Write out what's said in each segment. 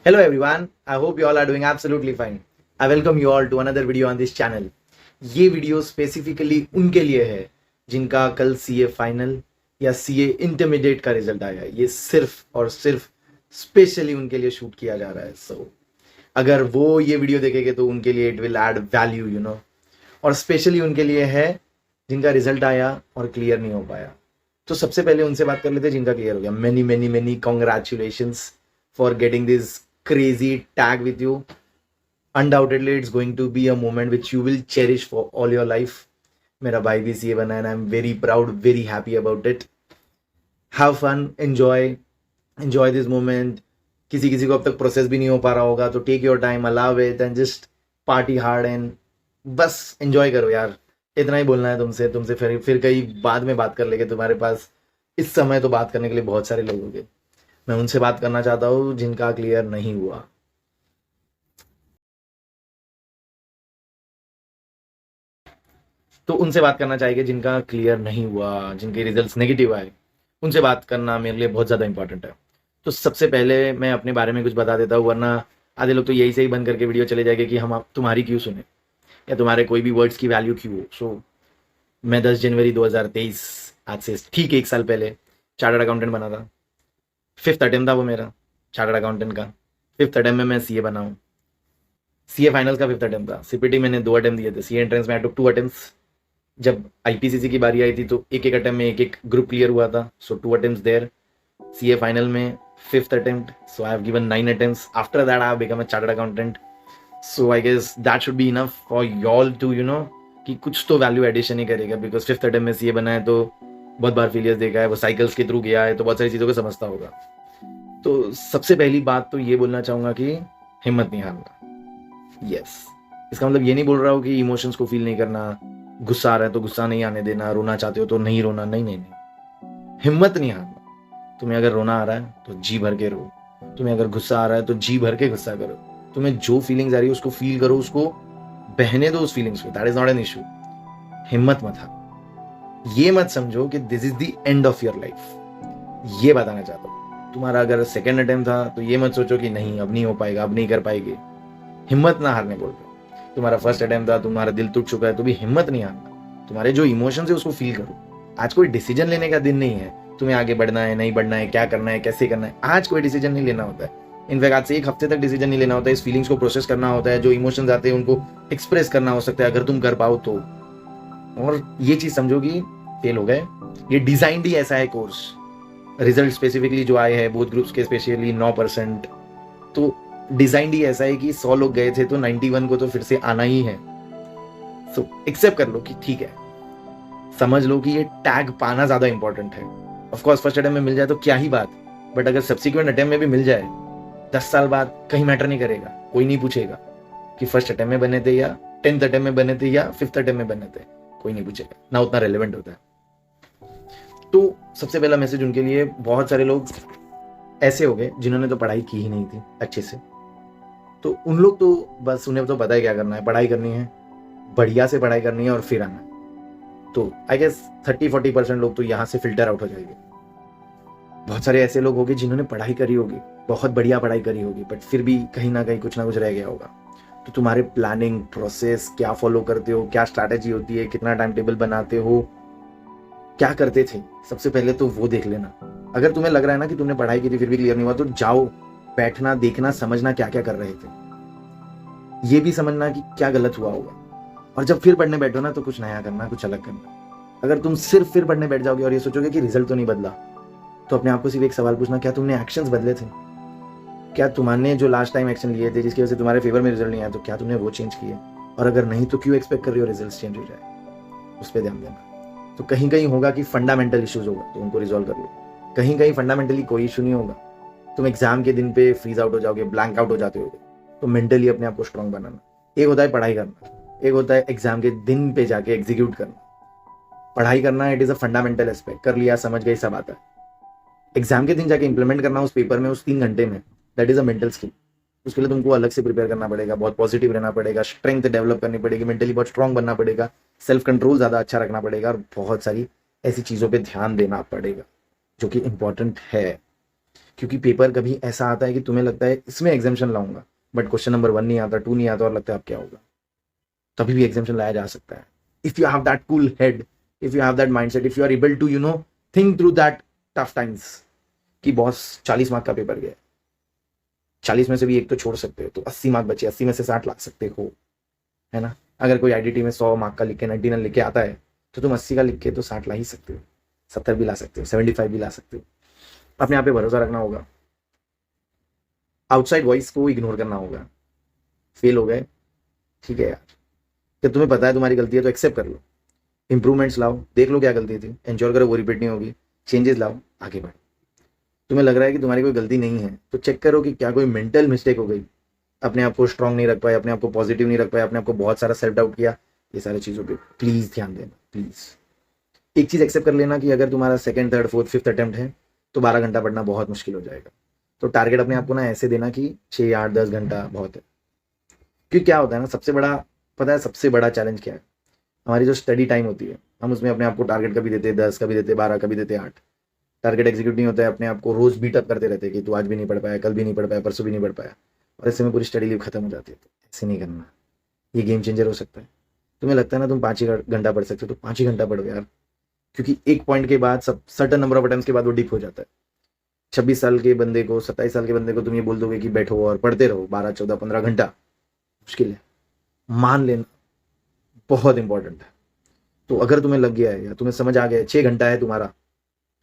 Hello everyone, I hope you all are doing absolutely fine. I welcome you all to another video on this channel. ये video specifically उनके लिए है जिनका कल CA final या CA intermediate का result आया है। ये सिर्फ और सिर्फ स्पेशली उनके लिए शूट किया जा रहा है। सो अगर वो ये वीडियो देखेंगे तो उनके लिए इट विल ऐड वैल्यू और स्पेशली उनके लिए है जिनका रिजल्ट आया और क्लियर नहीं हो पाया। तो सबसे पहले उनसे बात कर लेते हैं जिनका क्लियर हो गया। Many many many congratulations for getting this crazy tag with you. Undoubtedly, it's going to be a moment which you will cherish for all your life. मेरा भाई भी सीए बना and I'm very proud, very happy about it. Have fun, enjoy this moment. किसी किसी को अब तक process भी नहीं हो पा रहा होगा तो take your time, allow it and just party hard and बस एंजॉय करो यार। इतना ही बोलना है तुमसे फिर कहीं बाद में बात कर लेंगे। तुम्हारे पास इस समय तो बात करने के लिए बहुत सारे लोग होंगे। मैं उनसे बात करना चाहता हूं जिनका क्लियर नहीं हुआ। तो उनसे बात करना चाहिए जिनका क्लियर नहीं हुआ, जिनके रिजल्ट्स नेगेटिव आए। उनसे बात करना मेरे लिए बहुत ज़्यादा इंपॉर्टेंट है। तो सबसे पहले मैं अपने बारे में कुछ बता देता हूँ, वरना आधे लोग तो यही से ही बंद करके वीडियो चले जाएंगे कि हम तुम्हारी क्यों सुने या तुम्हारे कोई भी वर्ड्स की वैल्यू क्यों हो। सो मैं 10 जनवरी 2023, आज से ठीक 1 साल पहले चार्टर्ड अकाउंटेंट बना था। 5th अटेम्प्ट था वो मेरा चार्टर्ड अकाउंटेंट का। 5th अटेम्प्ट में मैं सीए बना हूँ। सीए फाइनल्स का 5th अटेम्प्ट था। सीपीटी मैंने 2 अटेम्प्ट दिए थे। सीए एंट्रेंस में आई टुक 2 अटेम्प्ट्स। जब आईपीसीसी की बारी आई थी तो एक अटेम्प्ट में एक ग्रुप क्लियर हुआ था। So 2 attempts there. CA final में 5th attempt, so I have given 9 attempts. After that I have become a chartered accountant. So I guess that should be enough for y'all to कि कुछ तो value addition ही करेगा। Because 5th attempt में CA बना है तो बहुत बार failures देखा है, वो साइकिल्स के थ्रू गया है तो बहुत सारी चीज़ों को समझता होगा। तो सबसे पहली बात तो ये बोलना चाहूँगा कि हिम्मत नहीं हारना। यस, इसका मतलब ये नहीं बोल रहा हूँ कि इमोशंस को फील नहीं करना, गुस्सा आ रहा है तो गुस्सा नहीं आने देना, रोना चाहते हो तो नहीं रोना, नहीं। हिम्मत नहीं हारना। तुम्हें अगर रोना आ रहा है तो जी भर के रो। तुम्हें अगर गुस्सा आ रहा है तो जी भर के गुस्सा करो। तुम्हें जो फीलिंग्स आ रही है उसको फील करो, उसको बहने दो उस फीलिंग्स को। That is not an issue. हिम्मत मत हारो। ये मत समझो कि this is the end of your life. ये बताना चाहता हूँ। तुम्हारा अगर 2nd अटेम्प्ट था तो ये मत सोचो कि नहीं अब नहीं हो पाएगा, अब नहीं कर पाएगी। हिम्मत ना हारने बोल रहे। तुम्हारा 1st अटेम्प्ट था, तुम्हारा दिल टूट चुका है तो भी हिम्मत नहीं हारना। तुम्हारे जो इमोशंस है उसको फील करो। आज कोई डिसीजन लेने का दिन नहीं है। तुम्हें आगे बढ़ना है, नहीं बढ़ना है, क्या करना है, कैसे करना है, आज कोई डिसीजन नहीं लेना होता है। इनफैक्ट आज से 1 हफ्ते तक डिसीजन नहीं लेना होता है। इस फीलिंग्स को प्रोसेस करना होता है। जो इमोशंस आते हैं उनको एक्सप्रेस करना हो सकता है अगर तुम कर पाओ तो। और ये चीज समझो कि फेल हो गए, ये डिजाइंड ही ऐसा है कोर्स। रिजल्ट स्पेसिफिकली जो आए हैं बोथ ग्रुप्स के स्पेशली 9%, तो डिजाइंड ही ऐसा है कि 100 लोग गए थे तो 91 को तो फिर से आना ही है। सो एक्सेप्ट कर लो कि ठीक है, समझ लो कि ये टैग पाना ज्यादा इंपॉर्टेंट है। ऑफकोर्स 1st अटेम्प्ट में मिल जाए तो क्या ही बात, बट अगर सब्सिक्वेंट अटेम्प्ट में भी मिल जाए 10 साल बाद कहीं मैटर नहीं करेगा। कोई नहीं पूछेगा कि 1st अटेम्प्ट में बने थे या 10th अटेम्प्ट में बने थे या 5th अटेम्प्ट में बने थे। कोई नहीं पूछेगा, ना उतना रेलेवेंट होता है। तो सबसे पहला मैसेज उनके लिए, बहुत सारे लोग ऐसे हो गए जिन्होंने तो पढ़ाई की ही नहीं थी अच्छे से। तो उन लोग तो बस उन्हें तो पता है क्या करना है, पढ़ाई करनी है, बढ़िया से पढ़ाई करनी है और फिर आना है। तो आई गेस 30-40% लोग तो यहाँ से फिल्टर आउट हो जाएंगे। बहुत सारे ऐसे लोग होंगे जिन्होंने पढ़ाई करी होगी, बहुत बढ़िया पढ़ाई करी होगी, बट फिर भी कहीं ना कहीं कुछ ना कुछ रह गया होगा। तो तुम्हारे प्लानिंग प्रोसेस क्या फॉलो करते हो, क्या स्ट्रैटेजी होती है, कितना टाइम टेबल बनाते हो, क्या करते थे, सबसे पहले तो वो देख लेना। अगर तुम्हें लग रहा है ना कि तुमने पढ़ाई की थी फिर भी क्लियर नहीं हुआ तो जाओ बैठना, देखना, समझना क्या क्या कर रहे थे। ये भी समझना कि क्या गलत हुआ होगा। और जब फिर पढ़ने बैठो ना तो कुछ नया करना, कुछ अलग करना। अगर तुम सिर्फ फिर पढ़ने बैठ जाओगे और ये सोचोगे कि रिजल्ट तो नहीं बदला, तो अपने आप को सिर्फ एक सवाल पूछना, क्या तुमने एक्शंस बदले थे? क्या तुमने जो लास्ट टाइम एक्शन लिए थे जिसकी वजह से तुम्हारे फेवर में रिजल्ट नहीं आया, तो क्या तुमने वो चेंज किए? और अगर नहीं तो क्यों एक्सपेक्ट कर रहे हो रिजल्ट चेंज हो जाए? उस पर ध्यान देना। तो कहीं कहीं होगा कि फंडामेंटल इश्यूज होगा तो उनको रिजॉल्व कर लो। कहीं कहीं फंडामेंटली कोई इशू नहीं होगा, तुम एग्जाम के दिन पे फ्रीज आउट हो जाओगे, ब्लैंक आउट हो जाते होगे। तो मेंटली अपने आप को स्ट्रांग बनाना। एक होता है पढ़ाई करना, एक होता है एग्जाम के दिन पे जाके एग्जीक्यूट करना। पढ़ाई करना it is a fundamental aspect, कर लिया, समझ गई, सब आता है। एग्जाम के दिन जाके इंप्लीमेंट करना उस पेपर में उस 3 घंटे में, that is a mental skill. उसके लिए तुमको अलग से प्रिपेयर करना पड़ेगा, बहुत पॉजिटिव रहना पड़ेगा, स्ट्रेंथ डेवलप करनी पड़ेगी, मेंटली बहुत स्ट्रांग बनना पड़ेगा, सेल्फ कंट्रोल ज्यादा अच्छा रखना पड़ेगा और बहुत सारी ऐसी चीजों पे ध्यान देना पड़ेगा जो कि इंपॉर्टेंट है। क्योंकि पेपर कभी ऐसा आता है कि तुम्हें लगता है इसमें एग्जामेशन लाऊंगा, बट क्वेश्चन नंबर 1 नहीं आता, 2 नहीं आता, और लगता है अब क्या होगा, तभी भी एग्जामेशन लाया जा सकता है। If you have that cool head, if you have that mindset, if you are able to think through that tough times कि बॉस 40 मार्क का पेपर गया, 40 में से भी एक तो छोड़ सकते हो, तो 80 मार्क बचे, 80 में से 60 ला सकते हो, है ना। अगर कोई आईडीटी में 100 मार्क का लिख के 99 लिख के आता है, तो तुम 80 का लिख के तो 60 ला ही सकते हो, 70 भी ला सकते हो, 75 भी ला सकते हो। अपने आप पे भरोसा रखना होगा, आउटसाइड वॉइस को इग्नोर करना होगा। फेल हो गए, ठीक है यार, कि तुम्हें पता है तुम्हारी गलती है तो एक्सेप्ट कर लो, इंप्रूवमेंट्स लाओ, देख लो क्या गलती थी, एंश्योर करो वो रिपीट नहीं होगी, चेंजेस लाओ, आगे बढ़ो। तुम्हें लग रहा है कि तुम्हारी कोई गलती नहीं है, तो चेक करो कि क्या कोई मेंटल मिस्टेक हो गई, अपने आप को स्ट्रांग नहीं रख पाए, अपने आप को पॉजिटिव नहीं रख पाए, अपने आप को बहुत सारा सेल्फ डाउट किया, ये सारी चीज़ों पे प्लीज़ ध्यान देना। प्लीज़ एक चीज़ एक्सेप्ट कर लेना कि अगर तुम्हारा second, third, fourth, fifth attempt है तो 12 घंटा पढ़ना बहुत मुश्किल हो जाएगा। तो टारगेट अपने आप को ना ऐसे देना कि 6, 8, 10 घंटा बहुत है। क्योंकि क्या होता है ना, सबसे बड़ा पता है सबसे बड़ा चैलेंज क्या है, हमारी जो स्टडी टाइम होती है, हम उसमें अपने आप को टारगेट कभी देते 10, कभी देते 12, कभी देते 8, टारगेट एग्जीक्यूट नहीं होता है, अपने आप को रोज बीटअप करते रहते हैं कि तू आज भी नहीं पढ़ पाया, कल भी नहीं पढ़ पाया, परसों भी नहीं पढ़ पाया, और ऐसे में पूरी स्टडी लीव खत्म हो जाती है। तो ऐसे नहीं करना, ये गेम चेंजर हो सकता है। तुम्हें लगता है ना तुम 5 ही घंटा पढ़ सकते हो, तो 5 ही घंटा पढ़ो यार, क्योंकि एक पॉइंट के बाद सब सर्टन नंबर ऑफ अटेम्प्ट्स के बाद वो डिप हो जाता है। 26 साल के बंदे को, 27 साल के बंदे को तुम ये बोल दोगे कि बैठो और पढ़ते रहो 12, 14, 15 घंटा, मुश्किल है। मान लेना बहुत इंपॉर्टेंट है। तो अगर तुम्हें लग गया है या तुम्हें समझ आ गया है 6 घंटा है तुम्हारा,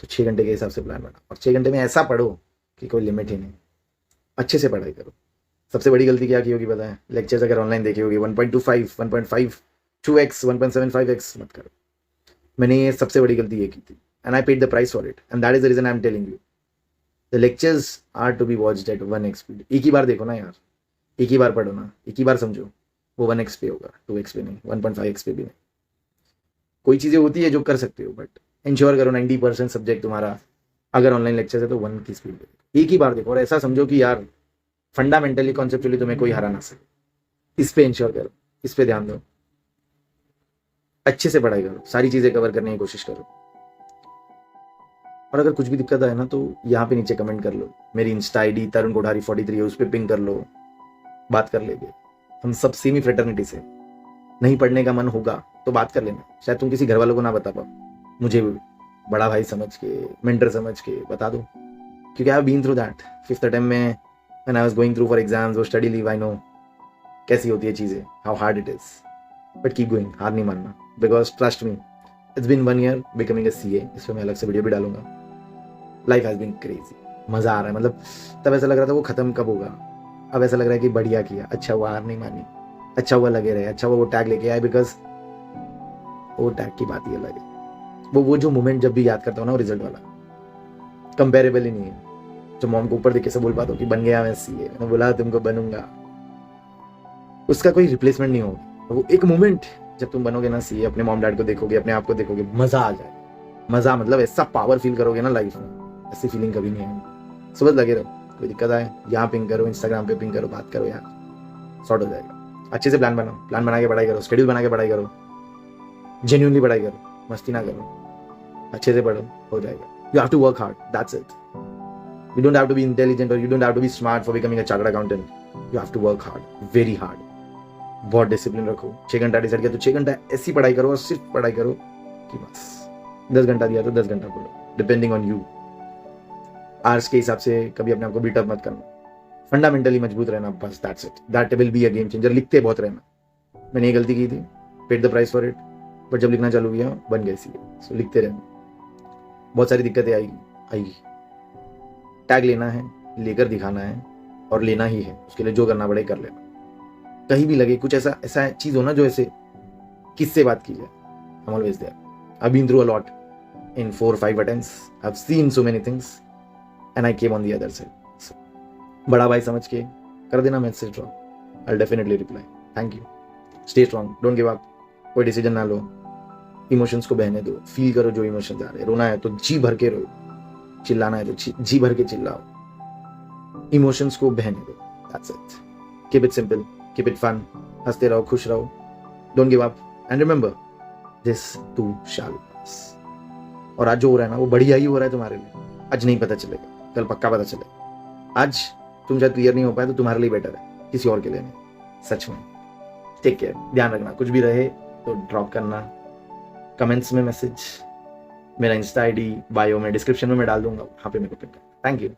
तो 6 घंटे के हिसाब से प्लान बना, और 6 घंटे में ऐसा पढ़ो कि कोई लिमिट ही नहीं, अच्छे से पढ़ाई करो। सबसे बड़ी गलती क्या की होगी पता है, लेक्चर्स अगर ऑनलाइन देखे होगी 1.25, 1.5, 2x, 1.75x मत करो। मैंने ये सबसे बड़ी गलती ये की थी, and I paid the price for it, and that is the reason I am telling you the lectures are to be watched at 1x speed. एक ही बार देखो ना यार, एक ही बार पढ़ो ना, एक ही बार समझो, वो 1x पे होगा, 2x पे नहीं, 1.5x पे भी नहीं। कोई चीज़ें होती है जो कर सकते हो, बट इंश्योर करो 90% सब्जेक्ट तुम्हारा अगर ऑनलाइन लेक्चर है तो 1 की स्पीड पे एक ही बार देखो, और ऐसा समझो कि यार फंडामेंटली, कॉन्सेप्चुअली तुम्हें कोई हरा ना सके। इस पे इंश्योर करो, इस पे ध्यान दो, अच्छे से पढ़ाई करो, सारी चीज़ें कवर करने की कोशिश करो। और अगर कुछ भी दिक्कत आए ना तो यहाँ पे नीचे कमेंट कर लो, मेरी इंस्टा आईडी तरुण कोठारी 43 है, उस पर पिंग कर लो, बात कर लेंगे। हम सब सेमी फ्रेटर्निटी से, नहीं पढ़ने का मन होगा तो बात कर लेना, शायद तुम किसी घर वालों को ना बता पाओ, मुझे बड़ा भाई समझ के, मेंटर समझ के बता दो, क्योंकि I have been through that. 5th attempt में when I was going through for exams, वो स्टडी लीव, आई नो कैसी होती है चीज़ें, how hard it is, but keep going, हार नहीं मानना, because trust me it's been 1 year becoming a CA, इस पर मैं अलग से वीडियो भी डालूंगा। लाइफ हैज़ बीन क्रेजी, मज़ा आ रहा है, मतलब तब ऐसा लग रहा था वो ख़त्म कब होगा, अब ऐसा लग रहा है कि बढ़िया किया, अच्छा हुआ हार नहीं मानी, अच्छा हुआ लगे रहे, अच्छा हुआ वो टैग लेके आए, बिकॉज वो टैग की बात ही अलग है। वो जो मोमेंट जब भी याद करता हूँ ना, वो रिजल्ट वाला कंपेरेबल ही नहीं है। जो मॉम को ऊपर देख के से बोल पाता हूँ कि बन गया मैं सीए, मैंने बोला तुमको बनूंगा, उसका कोई रिप्लेसमेंट नहीं होगा। वो एक मोमेंट जब तुम बनोगे ना सीए, अपने मॉम डैड को देखोगे, अपने आप को देखोगे, मजा आ जाए, मजा मतलब ऐसा पावर फील करोगे ना लाइफ में, ऐसी फीलिंग कभी नहीं है। सुबह लगे रहो, कोई दिक्कत आए यहाँ पिंग करो, इंस्टाग्राम पे पिंग करो, बात करो यार, सॉर्ट हो जाएगा। अच्छे से प्लान बनाओ, प्लान बना के पढ़ाई करो, शेड्यूल बना के पढ़ाई करो, जेन्युइनली पढ़ाई करो, मस्ती ना करो, अच्छे से पढ़ो, हो जाएगा। You have to work hard, that's it. You don't have to be intelligent or you don't have to be smart for becoming a chartered accountant. You have to work hard, very hard. बहुत discipline रखो। 6 घंटा decide किया तो 6 घंटा ऐसी पढ़ाई करो, और सिर्फ पढ़ाई करो कि बस 10 घंटा दिया तो 10 घंटा पढ़ो, डिपेंडिंग ऑन यू। आर्ट्स के हिसाब से कभी अपने आप को बीटअप मत करना, फंडामेंटली मजबूत रहना, बस that's it, that will be a game changer. लिखते बहुत रहना, मैंने ये गलती की थी, paid the price for it, but जब लिखना चालू किया बन गए सी। सो लिखते रहना, बहुत सारी दिक्कतें आएगी, टैग लेना है, लेकर दिखाना है, और लेना ही है, उसके लिए जो करना पड़े कर लेना। कहीं भी लगे कुछ ऐसा चीज हो ना जो ऐसे किससे बात की जाए, I am always there. I been through a lot in 4 or 5 attempts, I have seen so many things and I came on the other side. बड़ा भाई समझ के कर देना message drop, I will definitely reply, thank you, stay strong, don't give up, कोई decision ना लो, emotions को बहने दो, फील करो जो इमोशंस आ रहे हैं। रोना है तो जी भर के रो, चिल्लाना है तो जी भर के चिल्लाओ, इमोशंस को बहने दो, that's it. Keep it simple, keep it fun, हंसते रहो, खुश रहो, don't give up, and remember this too shall pass. और आज जो हो रहा है ना वो बढ़िया ही हो रहा है तुम्हारे लिए, आज नहीं पता चलेगा, कल पक्का पता चले। आज तुम शायद क्लियर नहीं हो पाए तो तुम्हारे लिए बेटर है, किसी और के लिए नहीं। सच में टेक केयर, ध्यान रखना। कुछ भी रहे तो ड्रॉप करना कमेंट्स में मैसेज। मेरा इंस्टा आईडी बायो में डिस्क्रिप्शन में मैं डाल दूंगा, वहाँ पे मेरे को पिक करना। Thank you.